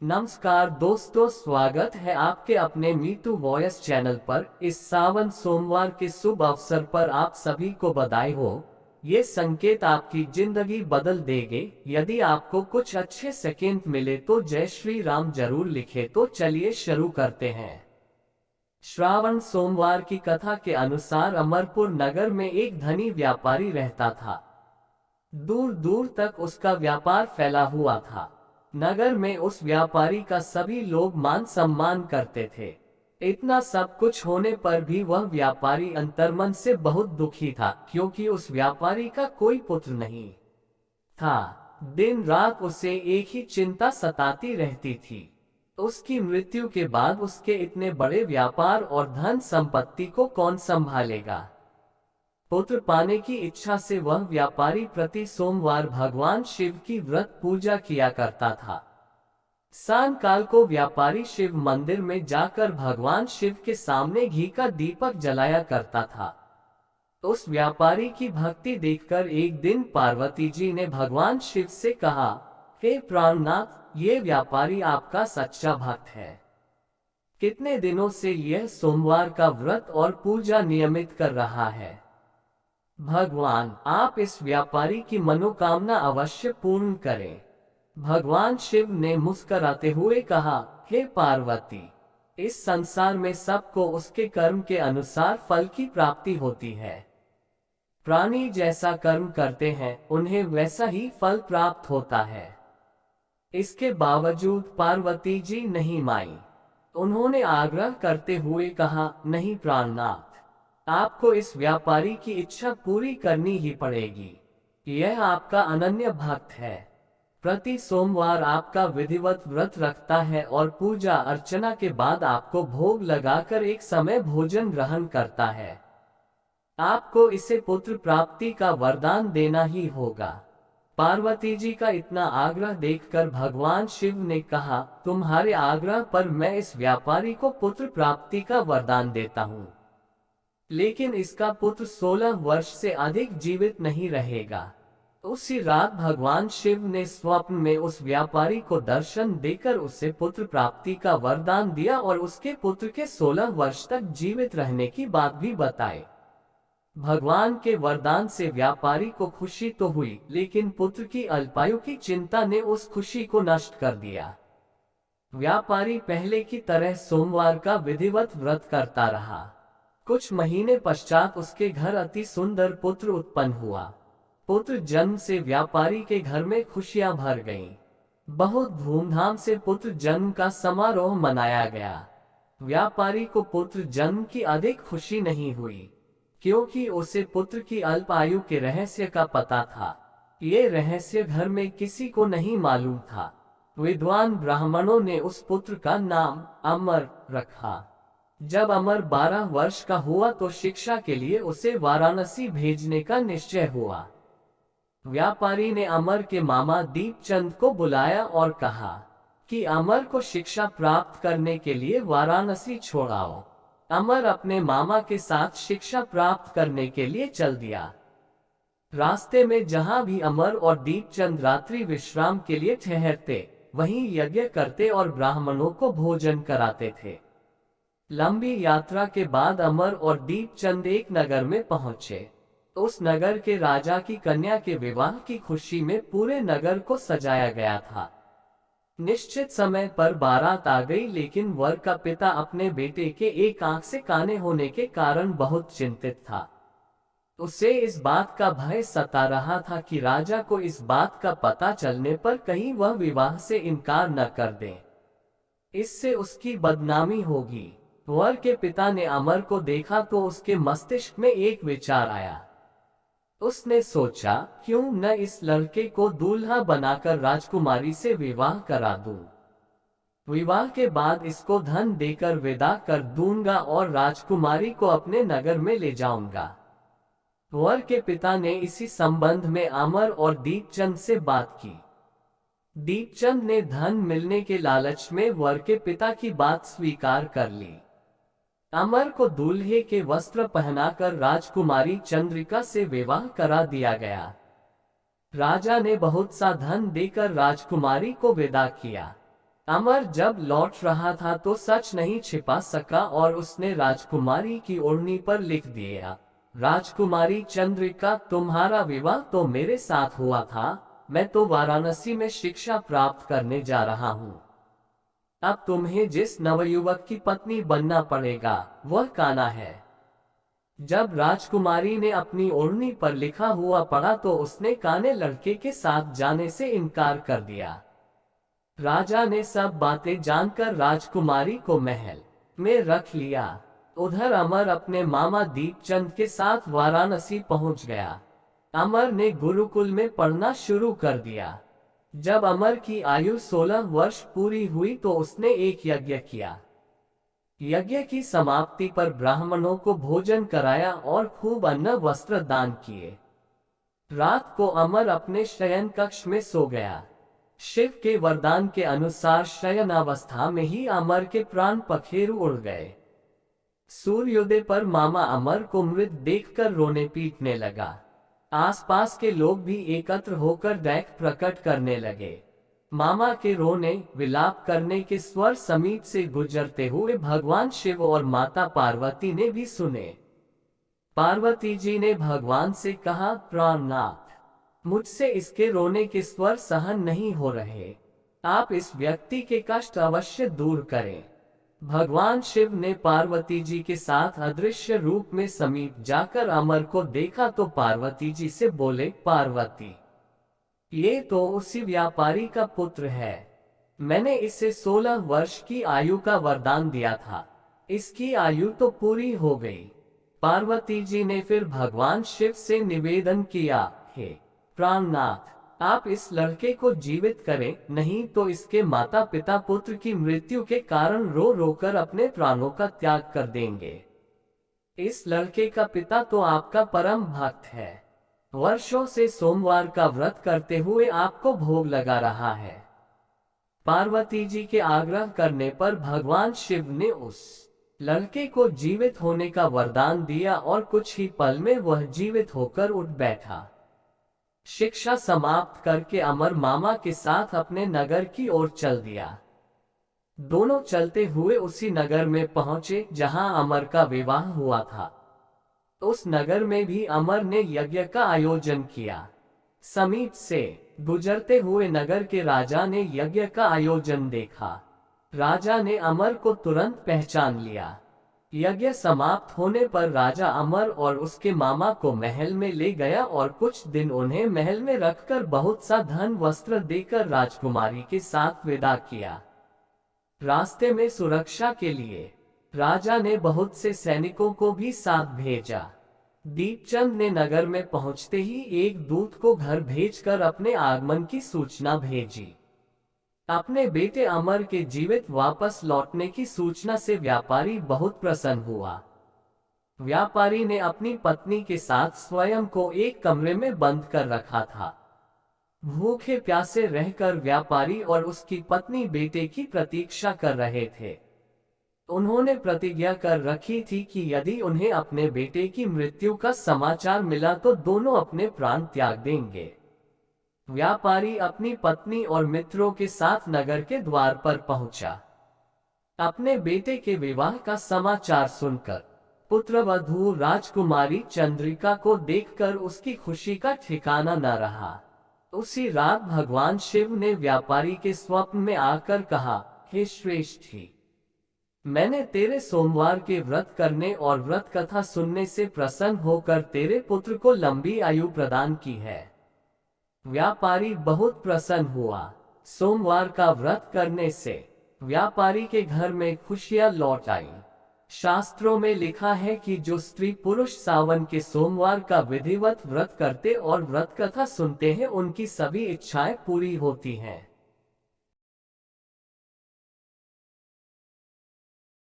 नमस्कार दोस्तों, स्वागत है आपके अपने मीटू वॉयस चैनल पर। इस सावन सोमवार के शुभ अवसर पर आप सभी को बधाई हो। ये संकेत आपकी जिंदगी बदल देंगे। यदि आपको कुछ अच्छे सेकंड मिले तो जय श्री राम जरूर लिखे। तो चलिए शुरू करते हैं। श्रावण सोमवार की कथा के अनुसार अमरपुर नगर में एक धनी व्यापारी रहता था। दूर दूर तक उसका व्यापार फैला हुआ था। नगर में उस व्यापारी का सभी लोग मान सम्मान करते थे। इतना सब कुछ होने पर भी वह व्यापारी अंतर्मन से बहुत दुखी था, क्योंकि उस व्यापारी का कोई पुत्र नहीं था। दिन रात उसे एक ही चिंता सताती रहती थी। उसकी मृत्यु के बाद उसके इतने बड़े व्यापार और धन संपत्ति को कौन संभालेगा। पुत्र पाने की इच्छा से वह व्यापारी प्रति सोमवार भगवान शिव की व्रत पूजा किया करता था। सायंकाल को व्यापारी शिव मंदिर में जाकर भगवान शिव के सामने घी का दीपक जलाया करता था। उस व्यापारी की भक्ति देखकर एक दिन पार्वती जी ने भगवान शिव से कहा, हे प्राणनाथ, ये व्यापारी आपका सच्चा भक्त है। कितने दिनों से यह सोमवार का व्रत और पूजा नियमित कर रहा है। भगवान, आप इस व्यापारी की मनोकामना अवश्य पूर्ण करें। भगवान शिव ने मुस्कुराते हुए कहा, हे पार्वती, इस संसार में सबको उसके कर्म के अनुसार फल की प्राप्ति होती है। प्राणी जैसा कर्म करते हैं, उन्हें वैसा ही फल प्राप्त होता है। इसके बावजूद पार्वती जी नहीं मानी। उन्होंने आग्रह करते हुए कहा, नहीं प्राणनाथ, आपको इस व्यापारी की इच्छा पूरी करनी ही पड़ेगी। यह आपका अनन्य भक्त है। प्रति सोमवार आपका विधिवत व्रत रखता है और पूजा अर्चना के बाद आपको भोग लगाकर एक समय भोजन ग्रहण करता है। आपको इसे पुत्र प्राप्ति का वरदान देना ही होगा। पार्वती जी का इतना आग्रह देखकर भगवान शिव ने कहा, तुम्हारे आग्रह पर मैं इस व्यापारी को पुत्र प्राप्ति का वरदान देता हूँ, लेकिन इसका पुत्र 16 वर्ष से अधिक जीवित नहीं रहेगा। उसी रात भगवान शिव ने स्वप्न में उस व्यापारी को दर्शन देकर उसे पुत्र प्राप्ति का वरदान दिया और उसके पुत्र के 16 वर्ष तक जीवित रहने की बात भी बताई। भगवान के वरदान से व्यापारी को खुशी तो हुई, लेकिन पुत्र की अल्पायु की चिंता ने उस खुशी को नष्ट कर दिया। व्यापारी पहले की तरह सोमवार का विधिवत व्रत करता रहा। कुछ महीने पश्चात उसके घर अति सुंदर पुत्र उत्पन्न हुआ। पुत्र जन्म से व्यापारी के घर में खुशियां भर गईं। बहुत धूमधाम से पुत्र जन्म का समारोह मनाया गया। व्यापारी को पुत्र जन्म की अधिक खुशी नहीं हुई, क्योंकि उसे पुत्र की अल्प आयु के रहस्य का पता था। ये रहस्य घर में किसी को नहीं मालूम था। विद्वान ब्राह्मणों ने उस पुत्र का नाम अमर रखा। जब अमर 12 वर्ष का हुआ तो शिक्षा के लिए उसे वाराणसी भेजने का निश्चय हुआ। व्यापारी ने अमर के मामा दीपचंद को बुलाया और कहा कि अमर को शिक्षा प्राप्त करने के लिए वाराणसी छोड़ाओ। अमर अपने मामा के साथ शिक्षा प्राप्त करने के लिए चल दिया। रास्ते में जहां भी अमर और दीपचंद रात्रि विश्राम के लिए ठहरते, वहीं यज्ञ करते और ब्राह्मणों को भोजन कराते थे। लंबी यात्रा के बाद अमर और दीपचंद एक नगर में पहुंचे। उस नगर के राजा की कन्या के विवाह की खुशी में पूरे नगर को सजाया गया था। निश्चित समय पर बारात आ गई, लेकिन वर का पिता अपने बेटे के एक आंख से काने होने के कारण बहुत चिंतित था। उसे इस बात का भय सता रहा था कि राजा को इस बात का पता चलने पर कहीं वह विवाह से इनकार न कर दे। इससे उसकी बदनामी होगी। वर के पिता ने अमर को देखा तो उसके मस्तिष्क में एक विचार आया। उसने सोचा, क्यों न इस लड़के को दूल्हा बनाकर राजकुमारी से विवाह करा दूं। विवाह के बाद इसको धन देकर विदा कर दूंगा और राजकुमारी को अपने नगर में ले जाऊंगा। वर के पिता ने इसी संबंध में अमर और दीपचंद से बात की। दीपचंद ने धन मिलने के लालच में वर के पिता की बात स्वीकार कर ली। अमर को दूल्हे के वस्त्र पहनाकर राजकुमारी चंद्रिका से विवाह करा दिया गया। राजा ने बहुत सा धन देकर राजकुमारी को विदा किया। अमर जब लौट रहा था तो सच नहीं छिपा सका और उसने राजकुमारी की ओढ़नी पर लिख दिया, राजकुमारी चंद्रिका, तुम्हारा विवाह तो मेरे साथ हुआ था, मैं तो वाराणसी में शिक्षा प्राप्त करने जा रहा हूँ। अब तुम्हें जिस नवयुवक की पत्नी बनना पड़ेगा वह कान्हा है। जब राजकुमारी ने अपनी ओढ़नी पर लिखा हुआ पढ़ा तो उसने काने लड़के के साथ जाने से इनकार कर दिया। राजा ने सब बातें जानकर राजकुमारी को महल में रख लिया। उधर अमर अपने मामा दीपचंद के साथ वाराणसी पहुंच गया। अमर ने गुरुकुल में पढ़ना शुरू कर दिया। जब अमर की आयु 16 वर्ष पूरी हुई तो उसने एक यज्ञ किया। यज्ञ की समाप्ति पर ब्राह्मणों को भोजन कराया और खूब अन्न वस्त्र दान किए। रात को अमर अपने शयन कक्ष में सो गया। शिव के वरदान के अनुसार शयनावस्था में ही अमर के प्राण पखेरु उड़ गए। सूर्योदय पर मामा अमर को मृत देखकर रोने पीटने लगा। आसपास के लोग भी एकत्र होकर दैख प्रकट करने लगे। मामा के रोने विलाप करने के स्वर समीप से गुजरते हुए भगवान शिव और माता पार्वती ने भी सुने। पार्वती जी ने भगवान से कहा, प्राणनाथ, मुझसे इसके रोने के स्वर सहन नहीं हो रहे, आप इस व्यक्ति के कष्ट अवश्य दूर करें। भगवान शिव ने पार्वती जी के साथ अदृश्य रूप में समीप जाकर अमर को देखा तो पार्वती जी से बोले, पार्वती, ये तो उसी व्यापारी का पुत्र है, मैंने इसे 16 वर्ष की आयु का वरदान दिया था, इसकी आयु तो पूरी हो गई। पार्वती जी ने फिर भगवान शिव से निवेदन किया, हे प्राणनाथ, आप इस लड़के को जीवित करें, नहीं तो इसके माता पिता पुत्र की मृत्यु के कारण रो रो कर अपने प्राणों का त्याग कर देंगे। इस लड़के का पिता तो आपका परम भक्त है, वर्षों से सोमवार का व्रत करते हुए आपको भोग लगा रहा है। पार्वती जी के आग्रह करने पर भगवान शिव ने उस लड़के को जीवित होने का वरदान दिया और कुछ ही पल में वह जीवित होकर उठ बैठा। शिक्षा समाप्त करके अमर मामा के साथ अपने नगर की ओर चल दिया। दोनों चलते हुए उसी नगर में पहुंचे जहां अमर का विवाह हुआ था। उस नगर में भी अमर ने यज्ञ का आयोजन किया। समीप से गुजरते हुए नगर के राजा ने यज्ञ का आयोजन देखा। राजा ने अमर को तुरंत पहचान लिया। यज्ञ समाप्त होने पर राजा अमर और उसके मामा को महल में ले गया और कुछ दिन उन्हें महल में रखकर बहुत सा धन वस्त्र देकर राजकुमारी के साथ विदा किया। रास्ते में सुरक्षा के लिए राजा ने बहुत से सैनिकों को भी साथ भेजा। दीपचंद ने नगर में पहुंचते ही एक दूत को घर भेजकर अपने आगमन की सूचना भेजी। अपने बेटे अमर के जीवित वापस लौटने की सूचना से व्यापारी बहुत प्रसन्न हुआ। व्यापारी ने अपनी पत्नी के साथ स्वयं को एक कमरे में बंद कर रखा था। भूखे प्यासे रहकर व्यापारी और उसकी पत्नी बेटे की प्रतीक्षा कर रहे थे। उन्होंने प्रतिज्ञा कर रखी थी कि यदि उन्हें अपने बेटे की मृत्यु का समाचार मिला तो दोनों अपने प्राण त्याग देंगे। व्यापारी अपनी पत्नी और मित्रों के साथ नगर के द्वार पर पहुंचा। अपने बेटे के विवाह का समाचार सुनकर पुत्रवधू राजकुमारी चंद्रिका को देखकर उसकी खुशी का ठिकाना न रहा। उसी रात भगवान शिव ने व्यापारी के स्वप्न में आकर कहा, हे श्रेष्ठी, मैंने तेरे सोमवार के व्रत करने और व्रत कथा सुनने से प्रसन्न होकर तेरे पुत्र को लंबी आयु प्रदान की है। व्यापारी बहुत प्रसन्न हुआ। सोमवार का व्रत करने से व्यापारी के घर में खुशियां लौट आई। शास्त्रों में लिखा है कि जो स्त्री पुरुष सावन के सोमवार का विधिवत व्रत करते और व्रत कथा सुनते हैं उनकी सभी इच्छाएं पूरी होती हैं।